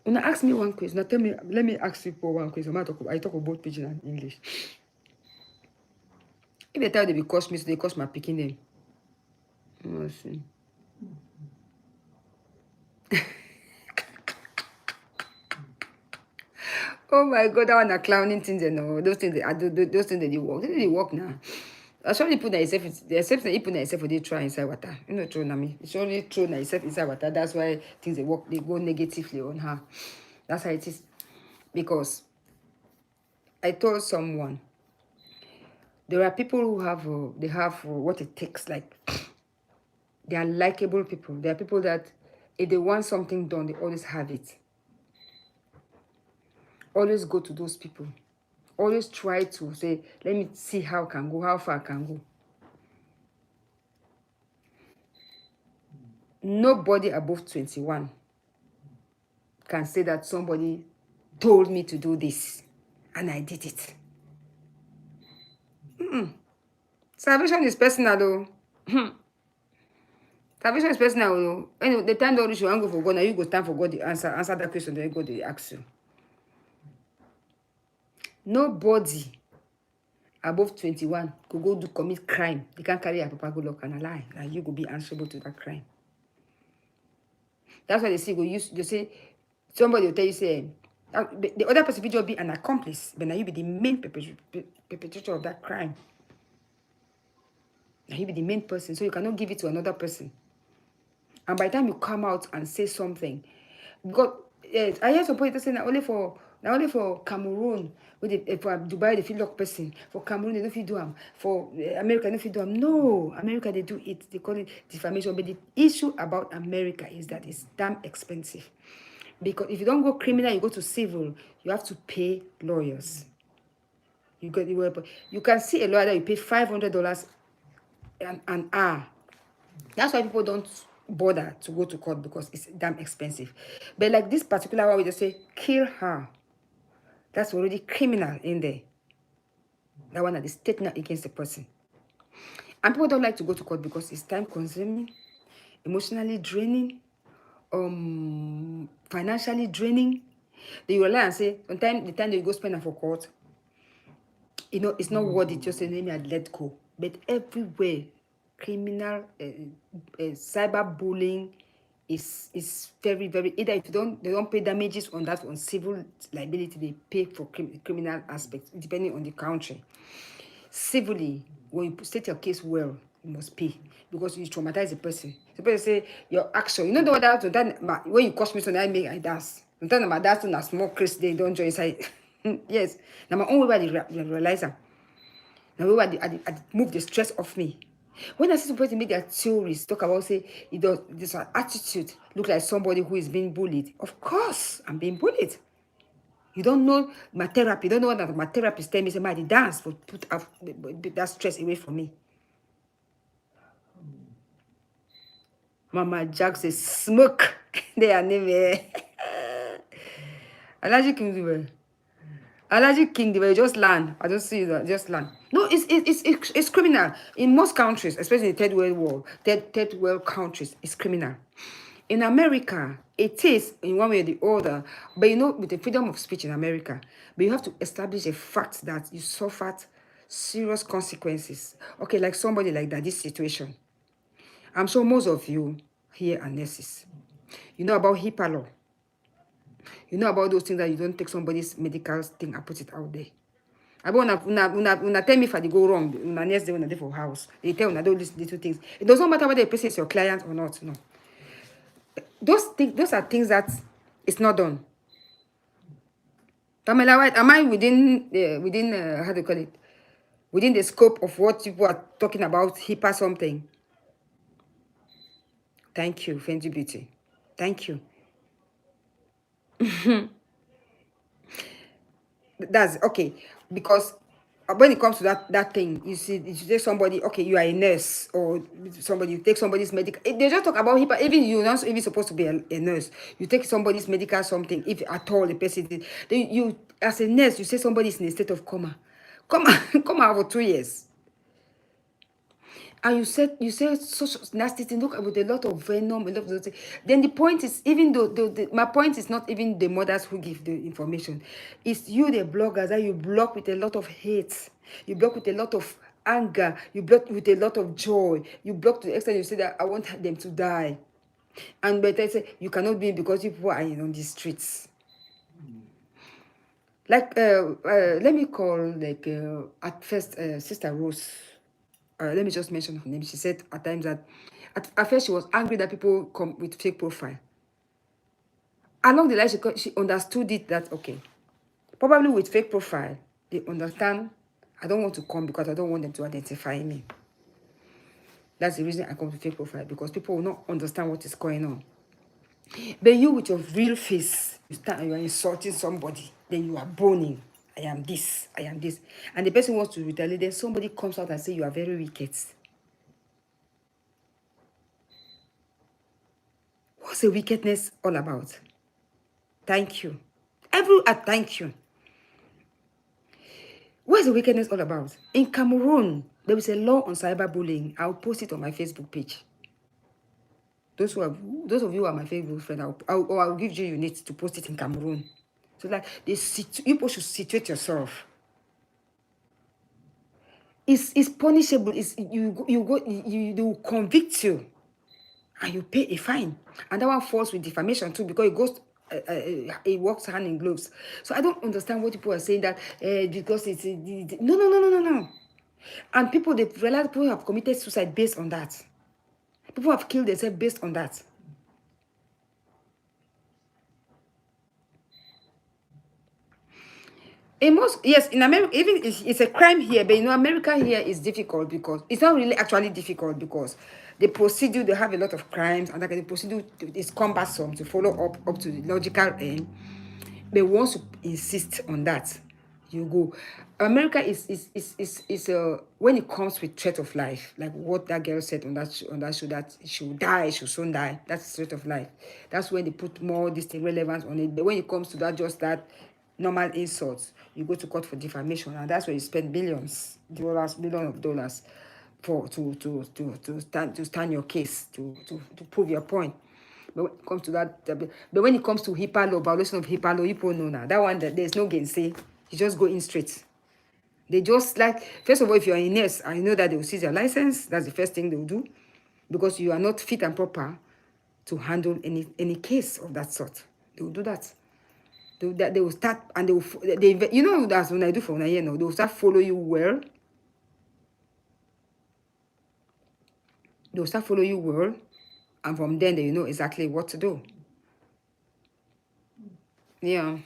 When I ask me one question, now let me ask you one question. I talk about pidgin and English. If they tell they be cost me, so they cost my picking name. See. Oh my God, that one are clowning things and all. Those things those things they work. They work now. I surely put myself. The exception, you put myself for they try inside water. You know, throw na me. It's only throw myself inside water. That's why things they work. They go negatively on her. That's how it is. Because I told someone there are people who have they have what it takes. Like they are likable people. They are people that if they want something done, they always have it. Always go to those people. Always try to say, let me see how I can go, how far I can go. Nobody above 21 can say that somebody told me to do this and I did it. Salvation is personal though. Salvation is personal though. Anyway, the time don't reach you and go for God, now you go stand for God to answer that question, then God they ask you. Nobody above 21 could go commit crime. They can't carry a papa go look and a lie. And you could be answerable to that crime. That's why they say they say somebody will tell you say the other person will just be an accomplice, but now you be the main perpetrator of that crime. Now you be the main person, so you cannot give it to another person. And by the time you come out and say something, God, yes, I hear some people saying that only for Cameroon, for Dubai they feel lock person. For Cameroon they don't feel do them. For America they don't feel do them. No, America they do it. They call it defamation. But the issue about America is that it's damn expensive. Because if you don't go criminal, you go to civil, you have to pay lawyers. You can see a lawyer that you pay $500 an hour. That's why people don't bother to go to court because it's damn expensive. But like this particular one, we just say, kill her. That's already criminal in there. That one are the statement against the person. And people don't like to go to court because it's time consuming, emotionally draining, financially draining. They rely and say, sometimes the time they go spend for court, it's not worth it. Just say, let me let go. But everywhere, criminal, cyberbullying is very, very. Either if they don't pay damages on that on civil liability, they pay for criminal aspects, depending on the country. Civilly, when you state your case well, you must pay because you traumatize the person. The person say your action. You know the other that when you cost me something, I make I dance. Sometimes my dance on a small case, they don't join inside. Yes. Now my own way they realize that. Now way I move the stress off me. When I see somebody make their theories talk about say it does this attitude look like somebody who is being bullied. Of course, I'm being bullied. You don't know my therapy. You don't know what my therapist tell me. Say, my dance will put that stress away from me. Mama Jack says, smoke. They are never. Allergic King, Allergic King, they were just land. I don't see that. Just land. No, it's criminal in most countries, especially in the third world countries. It's criminal. In America, it is in one way or the other, but with the freedom of speech in America, but you have to establish a fact that you suffered serious consequences. Okay, like somebody like that, this situation. I'm sure most of you here are nurses. You know about HIPAA law. You know about those things that you don't take somebody's medical thing and put it out there. I want to tell me if I go wrong. Una nurse they dey for house. They tell una those little things. It doesn't matter whether the person is your client or not. No. Those are things that it's not done. Pamela White, am I within how do you call it? Within the scope of what people are talking about, HIPAA something? Thank you, Fenty Beauty. Thank you. That's okay. Because when it comes to that thing, you take somebody, okay, you are a nurse, or somebody, you take somebody's medical. They just talk about HIPAA. Even you're not even supposed to be a nurse. You take somebody's medical something, if at all the person did. Then you, as a nurse, you say somebody's in a state of coma. Coma for 2 years. And you said such nasty thing. Look, with a lot of venom, a lot of those things. Then the point is, even though my point is not even the mothers who give the information, it's you, the bloggers, that you block with a lot of hate, you block with a lot of anger, you block with a lot of joy, you block to the extent you say that I want them to die, and but I say you cannot be because people are on the streets. Like let me call at first Sister Rose. Let me just mention her name. She said at times that at first she was angry that people come with fake profile. Along the line, she understood it that, okay, probably with fake profile, they understand I don't want to come because I don't want them to identify me. That's the reason I come to fake profile, because people will not understand what is going on. But you with your real face, you are insulting somebody, then you are boning. I am this, I am this. And the person wants to retaliate, then somebody comes out and say you are very wicked. What's the wickedness all about? Thank you. Thank you. What's the wickedness all about? In Cameroon, there is a law on cyberbullying. I'll post it on my Facebook page. Those of you who are my Facebook friend, I'll give you units to post it in Cameroon. So like you people should situate yourself. It's punishable. They will convict you, and you pay a fine. And that one falls with defamation too, because it goes. It works hand in gloves. So I don't understand what people are saying that because it's no. And they realize people have committed suicide based on that. People have killed themselves based on that. Yes, in America, even it's a crime here, but America here is difficult because it's not really actually difficult, because the procedure, they have a lot of crimes, and the procedure is cumbersome to follow up to the logical end. But once you insist on that, you go. America is when it comes with threat of life, like what that girl said on that show, that she will die, she will soon die. That's threat of life. That's when they put more this thing relevance on it. But when it comes to that, just that, normal insults, you go to court for defamation, and that's where you spend billions of dollars for to stand your case, to prove your point. But when it comes to that, but when it comes to HIPAA law, violation of HIPAA law, you know now that one, that there's no gainsay. You just go in straight. They just like, first of all, if you're a nurse and you know that they will seize your license, that's the first thing they will do, because you are not fit and proper to handle any case of that sort. They will do that. They will start, and you know, that's when I do for they will start follow you well. They will start follow you well, and from then they know exactly what to do. Yeah.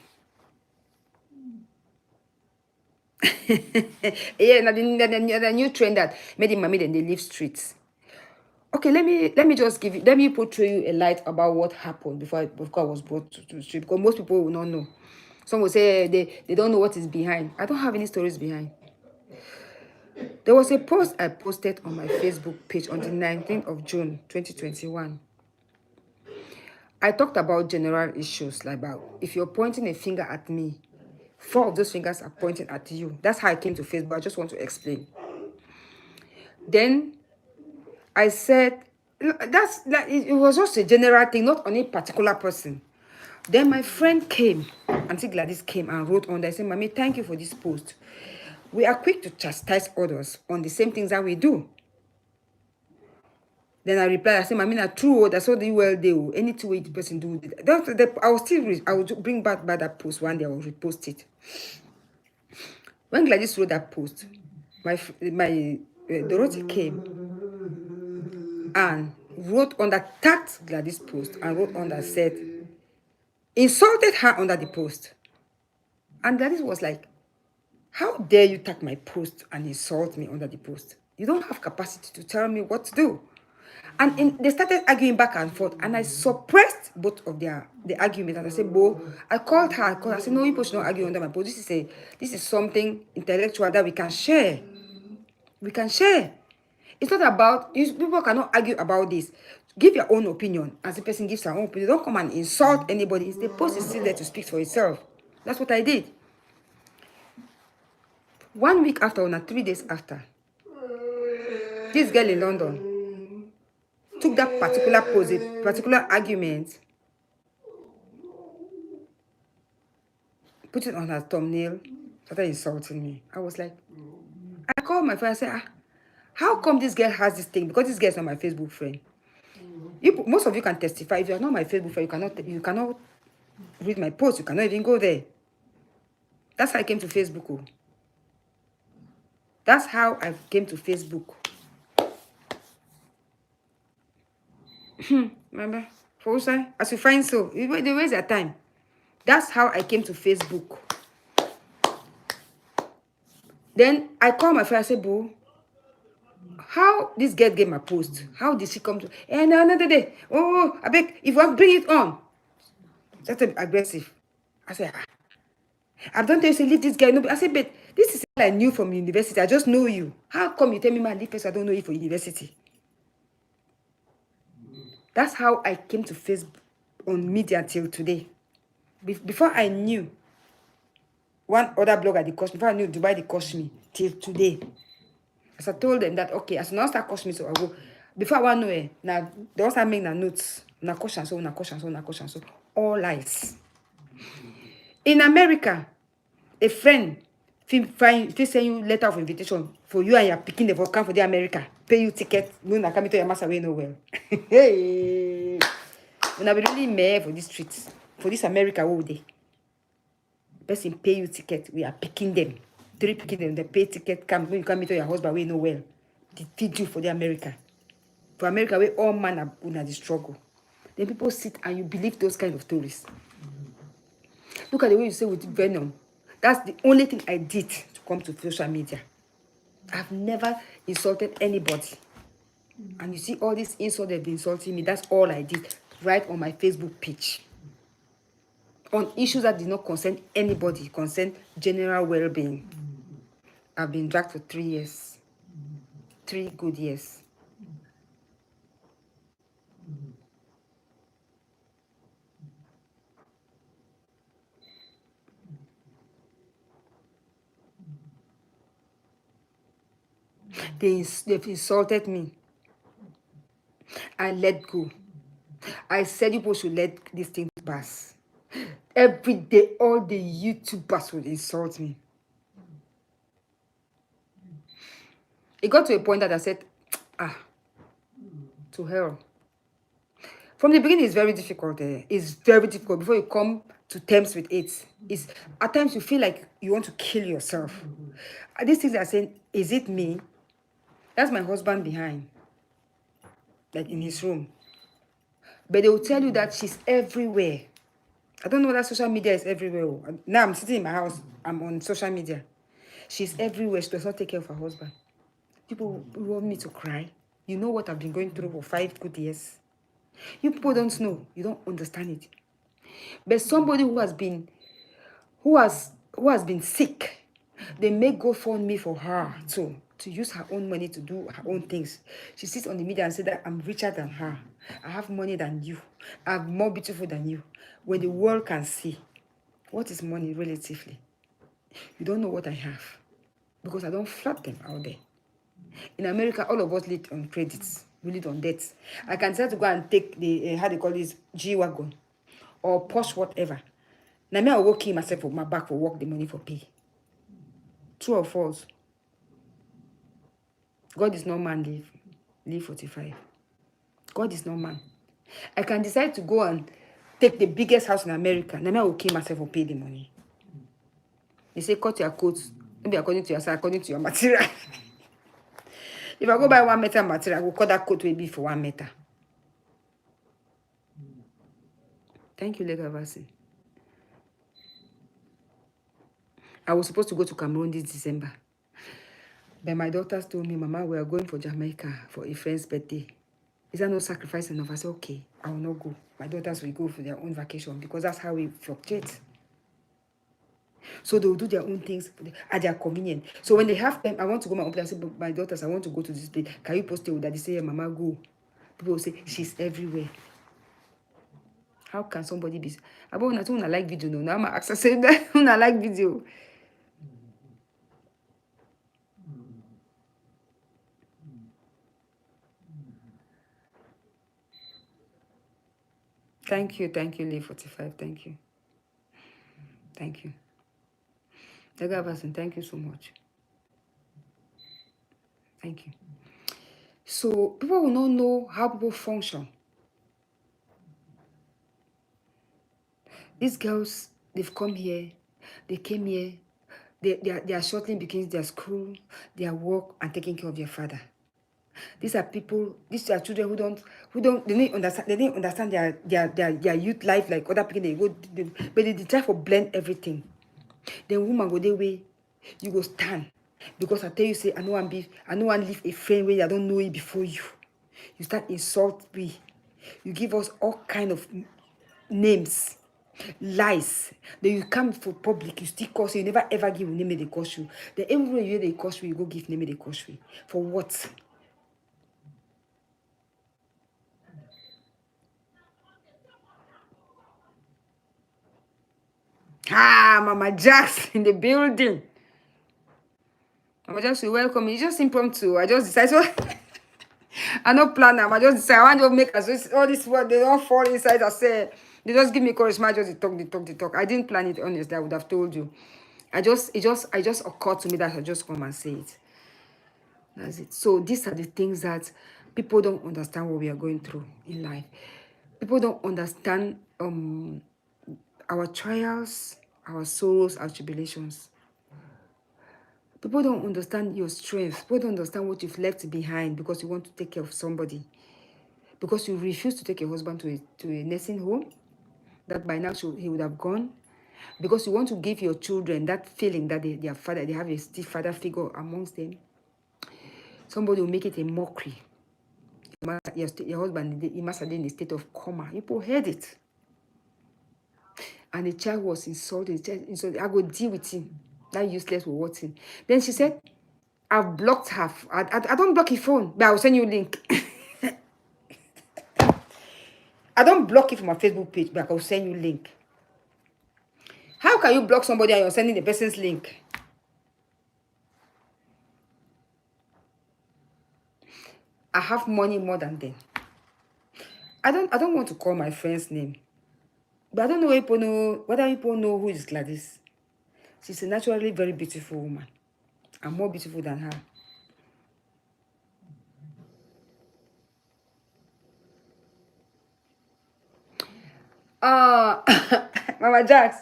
Yeah, the new trend that made him mommy, then they leave streets. Okay, let me just let me portray you a light about what happened before I was brought to the street, because most people will not know. Some will say they don't know what is behind. I don't have any stories behind. There was a post I posted on my Facebook page on the 19th of June, 2021. I talked about general issues, like about if you're pointing a finger at me, 4 of those fingers are pointing at you. That's how I came to Facebook. I just want to explain. Then I said, it was just a general thing, not on a particular person. Then my friend came, Auntie Gladys came and wrote on there, saying, Mommy, thank you for this post. We are quick to chastise others on the same things that we do. Then I replied, I said, Mommy, not true, that's what the well do. Any two way the person do. I will bring back that post one day, I will repost it. When Gladys wrote that post, my Dorothy came and wrote on that, tagged Gladys post and wrote on that, said, insulted her under the post. And Gladys was like, how dare you tag my post and insult me under the post? You don't have capacity to tell me what to do. And they started arguing back and forth, and I suppressed both of the argument. And I said, Bo, I called her. I said, no, you should not argue under my post. This is something intellectual that we can share. We can share. It's not about, people cannot argue about this. Give your own opinion. As the person gives her own opinion, don't come and insult anybody. The post is still there to speak for itself. That's what I did. 1 week after, or 3 days after, this girl in London took that particular post, a particular argument, put it on her thumbnail, started insulting me. I was like, I called my friend and said, how come this girl has this thing? Because this girl is not my Facebook friend. Most of you can testify. If you are not my Facebook friend, you cannot read my post. You cannot even go there. That's how I came to Facebook. Oh. That's how I came to Facebook. Remember? For as you find so, they waste their time. That's how I came to Facebook. Then I called my friend. I said, Boo, how this girl get my post? How did she come to? And another day, oh, I beg, if you want, bring it on. That's aggressive. I said, I don't tell you, say, leave this guy. No, I said, but this is all I knew from university. I just know you. How come you tell me, man, leave person I don't know you for university? That's how I came to Facebook on media till today. Before I knew one other blogger, they cost me. Before I knew Dubai, they cost me till today. As I told them that, okay, as soon as that cost me, so I go. Before I want to know, now they also make the notes. Na caution, so all lies. In America, a friend send you letter of invitation for you and your picking the come for the America, pay you ticket, no na come to your master way no well. Hey, when I be really mad for this streets, for this America all day. Person pay you ticket, we are picking them. 3 picking them, they pay ticket, come when you come to your husband way no well. They feed you for the America. For America, where all man are the struggle. Then people sit and you believe those kind of stories. Look at the way you say with venom. That's the only thing I did to come to social media. I've never insulted anybody. And you see all these insults they've been insulting me. That's all I did. Right on my Facebook page. On issues that did not concern anybody, concern general well-being. I've been dragged for 3 years. 3 good years. They've insulted me. I let go. I said you people should let this thing pass. Every day, all the YouTubers would insult me. It got to a point that I said, to hell. From the beginning, it's very difficult. It's very difficult before you come to terms with it. It's, at times you feel like you want to kill yourself. These things are saying, is it me? That's my husband behind, like in his room. But they will tell you that she's everywhere. I don't know that social media is everywhere. Now I'm sitting in my house. I'm on social media. She's everywhere. She does not take care of her husband. People want me to cry. You know what I've been going through for 5 good years. You people don't know. You don't understand it. But somebody who has been sick, they make GoFundMe for her to use her own money to do her own things. She sits on the media and says that I'm richer than her. I have money than you. I'm more beautiful than you. When the world can see, what is money relatively? You don't know what I have. Because I don't flood them out there. In America, all of us live on credits. We live on debts. I can decide to go and take the, how they call this, G-Wagon or Porsche, whatever. Now, me, I will kill myself for my back for work the money for pay. True or false? God is not man, live 45. God is not man. I can decide to go and take the biggest house in America. Now, me, I will kill myself for pay the money. They say, cut your coats. Maybe according to your size, according to your material. If I go buy 1 meter material, I will cut that coat will be for 1 meter. Thank you, Lega Vasin. I was supposed to go to Cameroon this December. But my daughters told me, Mama, we are going for Jamaica for a friend's birthday. Is that no sacrifice enough? I said, okay, I will not go. My daughters will go for their own vacation because that's how we fluctuate. So they will do their own things at their convenience. So when they have time, I want to go my own place. I say, but my daughters, I want to go to this place. Can you post it with that? They say, yeah, Mama, go. People will say, she's everywhere. How can somebody be? I don't like video. No, now I'm accessing that. I like video. Thank you, Lee 45. Thank you. Thank you. Lega Vasin, thank you so much. Thank you. So people will not know how people function. These girls, they've come here, they came here, they are shortly beginning their school, their work, and taking care of their father. These are people, these are children they didn't understand their youth life like other people. But they try to blend everything. Then woman go their way, you go stand. Because I tell you, say, I know one leave a friend where I don't know it before you. You start insult me. You give us all kind of names, lies. Then you come for public, you still curse. You never ever give name they curse you. Then everywhere you hear they curse you, you go give name they curse you. For what? Mama Jax in the building. Mama Jax, you welcome. It's just impromptu. I just decided. So I no plan them. I just decide I want to make as all this word they don't fall inside. I say they just give me courage. I just the talk. I didn't plan it honestly. I would have told you. I just occurred to me that I just come and say it. That's it. So these are the things that people don't understand what we are going through in life. People don't understand our trials, our sorrows, our tribulations. People don't understand your strength. People don't understand what you've left behind because you want to take care of somebody. Because you refuse to take your husband to a nursing home, that by now he would have gone. Because you want to give your children that feeling that they have a stiff father figure amongst them. Somebody will make it a mockery. Your husband, he must have been in a state of coma. People heard it. And the child was insulted. I go deal with him. That useless was watching. Then she said, I've blocked her. I don't block his phone, but I will send you a link. I don't block it from my Facebook page, but I will send you a link. How can you block somebody and you're sending the person's link? I have money more than them. I don't want to call my friend's name. But I don't know whether people know who is Gladys. She's a naturally very beautiful woman. I'm more beautiful than her. Mama Jax.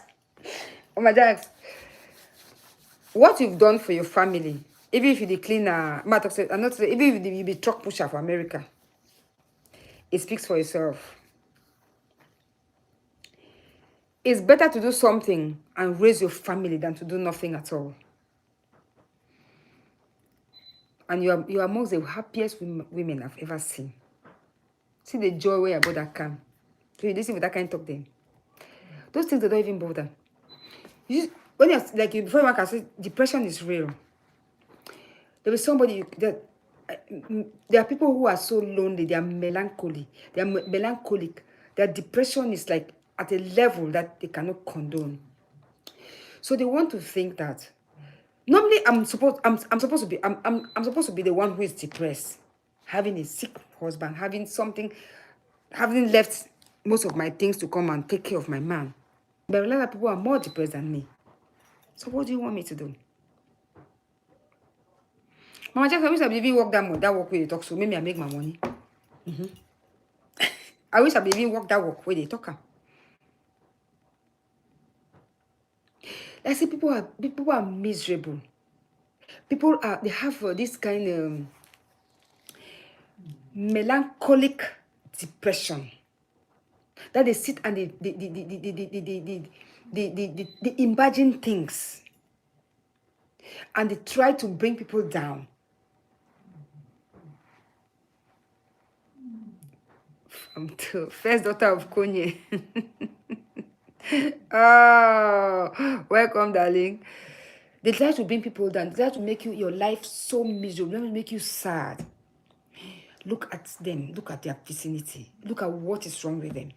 Mama Jax. What you've done for your family, even if you're the cleaner, I'm not saying, even if you be truck pusher for America, it speaks for itself. It's better to do something and raise your family than to do nothing at all. And you are amongst the happiest women I've ever seen. See the joy where your brother come. So you listen with that kind of talk then. Those things, they don't even bother. When you're like, before one can say depression is real. There is somebody that there are people who are so lonely, they are melancholy, they are melancholic. Their depression is like at a level that they cannot condone. So they want to think that normally I'm supposed to be the one who is depressed, having a sick husband, having left most of my things to come and take care of my man. But a lot of people are more depressed than me. So what do you want me to do? Mama Jack, I wish I even work that work where they talk, so maybe I make my money. I wish I even work that work where they talk. I see people are miserable. They have this kind of melancholic depression that they sit and they imagine things and they try to bring people down. First daughter of Konye. Oh, welcome, darling. They try to bring people down. They try to make your life so miserable. They make you sad. Look at them. Look at their vicinity. Look at what is wrong with them.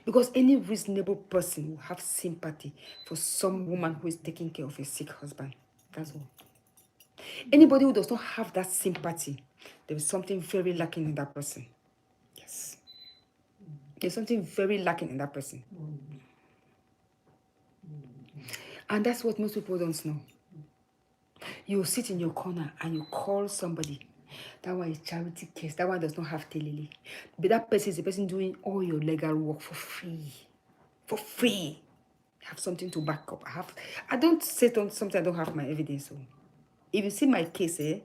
Because any reasonable person will have sympathy for some woman who is taking care of a sick husband. That's all. Anybody who does not have that sympathy, there is something very lacking in that person. Yes. There's something very lacking in that person. And that's what most people don't know. You sit in your corner and you call somebody. That one is charity case. That one does not have telele. But that person is the person doing all your legal work for free. For free. Have something to back up. I don't say something I don't have my evidence. So if you see my case, the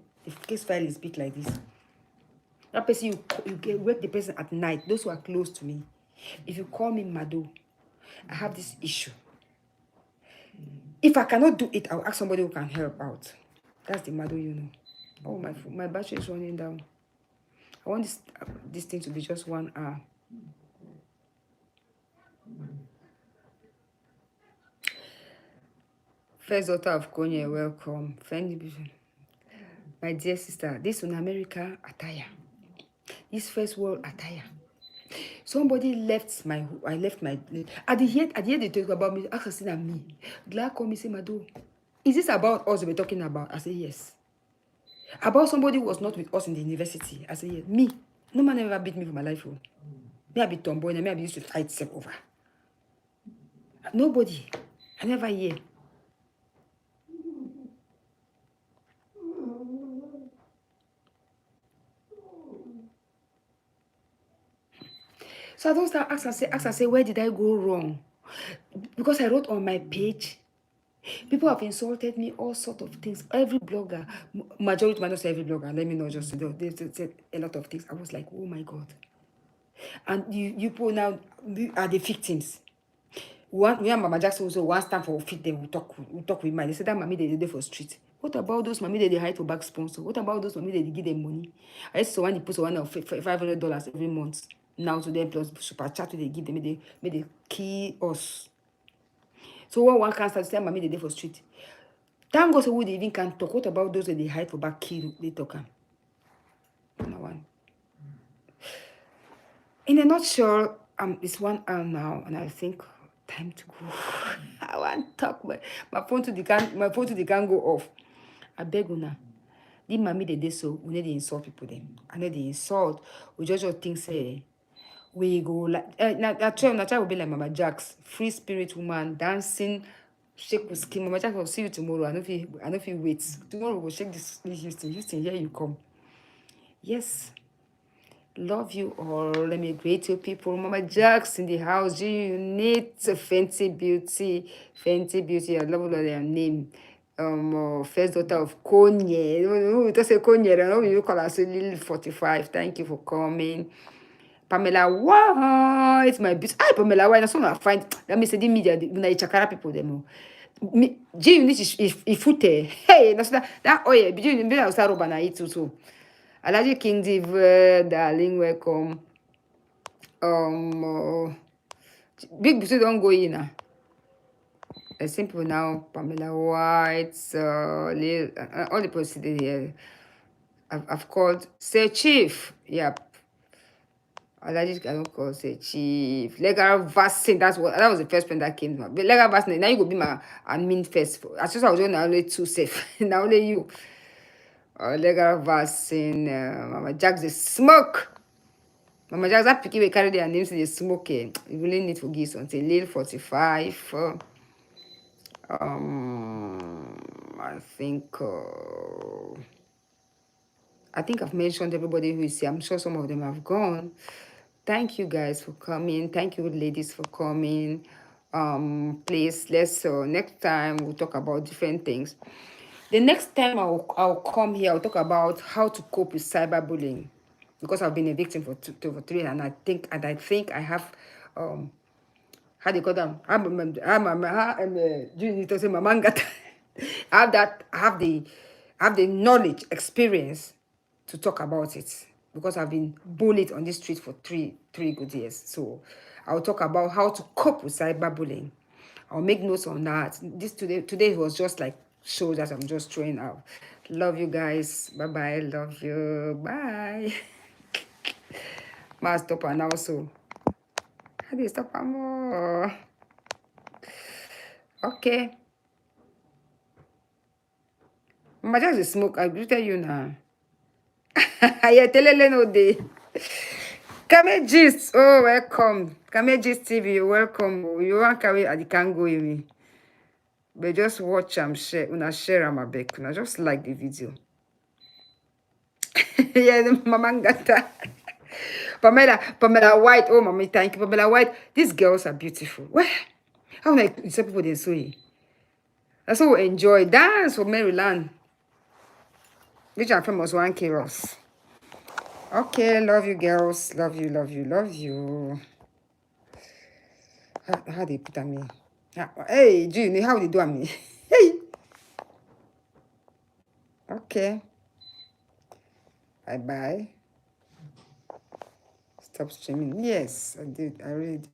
case file is big like this. That person, you wake the person at night. Those who are close to me. If you call me Mado, I have this issue. If I cannot do it, I'll ask somebody who can help out. That's the Mado, you know. Oh, my battery is running down. I want this thing to be just 1 hour. First daughter of Konye, welcome. My dear sister, this in America attire. This first world attire. Somebody left my. At the end they talk about me. Ask us at me. Glad call me say Mado. Is this about us we're talking about? I say yes. About somebody who was not with us in the university. I say yes. Me. No man ever beat me for my life. Oh. Me I be tomboy and me I be used to fight self over. Nobody. I never hear. So I don't start ask and say, where did I go wrong? Because I wrote on my page. People have insulted me, all sorts of things. Every blogger, majority might not say every blogger, let me know just they said a lot of things. I was like, oh my God. And you people now are the victims. Me and Mama Jackson also one stand for fit them, we talk with mine. They said that mommy they did for street. What about those mommy they hide for back sponsor? What about those mommy they give them money? I used to want to put one of $500 every month. Now to them plus super chat they give them, they key us. So when one can start to say mommy they for street. Thank God so they even can talk. What about those that they hide for back key they talk? No one. In a nutshell, it's 1 hour now, and I think time to go. I want to talk, but my phone to the can go off. I beg you now. The mommy they did so, we need to insult people them. I know they insult. We just think say we go like that child will be like Mama Jack's free spirit woman dancing, shake with skin. Mama Jack will see you tomorrow. I know if you wait. Tomorrow we'll shake this Houston. Houston, here you come. Yes. Love you all. Let me greet you people. Mama Jack's in the house. You need Fenty Beauty. Fenty Beauty. I love their name. First daughter of Konye. We don't say Konye. I know you call us Lily 45. Thank you for coming. Pamela White, my beauty. Ah, Pamela White. That's one I find. Let me say the media. When I chakara people them. G you need if hey, that oh yeah. Between the I'll start Robana it too. Alaji King Div, darling, welcome. Big Beauty don't go in now. Simple now. Pamela White, all the people sitting here. I've called say chief. Yep. Alaji I don't call say chief. Legal vaccine. That was the first pen that came. But legal vaccine. Now you go be my admin first. As soon as I was doing only too safe. Now only you. Legal vaccine. Mama Jack the smoke. Mama Jack, that picky we carry their names in the smoke. You really need to give something. Lil 45. I think I've mentioned everybody who is here. I'm sure some of them have gone. Thank you guys for coming. Thank you ladies for coming. Please let's next time we'll talk about different things. The next time I'll come here, I'll talk about how to cope with cyberbullying. Because I've been a victim for 3 and I think I have how do you call them? I have the knowledge, experience to talk about it because I've been bullied on this street for three good years. So I'll talk about how to cope with cyberbullying. I'll make notes on that. This today was just like shows that I'm just throwing out. Love you guys. Bye bye. Love you. Bye. Must stop and also. How do you stop more? Okay. Mama just a smoke. I will tell you now. Yeah, telele no day. Kame Gist. Oh, welcome. Kame Gist TV, you're welcome. You want carry at the can go with me. But just watch and share. Una share am abeg. Una just like the video. Yeah, Mama Ngata. Pamela White. Oh, mommy, thank you. Pamela White. These girls are beautiful. Well, how like some people they say. That's what we enjoy. Dance for Maryland. Which are famous one Kairos. Okay, love you girls. Love you, love you, love you. How they put on me? Hey, June, how they do on me? Hey. Okay. Bye-bye. Stop streaming. Yes, I did. I really did.